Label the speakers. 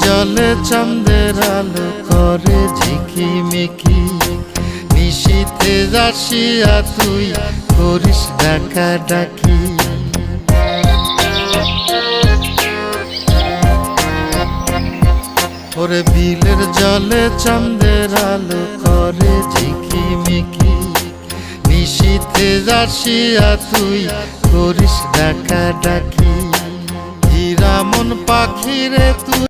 Speaker 1: জলে চাঁদের আলো করে ঝিকিমিকি, নিশীথে আসিয়া তুই করিস ডাকা ডাকি। ওরে বিলের জলে চাঁদের আলো করে ঝিকিমিকি, নিশীথে আসিয়া তুই করিস ডাকা ডাকি। হীরা মন পাখিরে তুই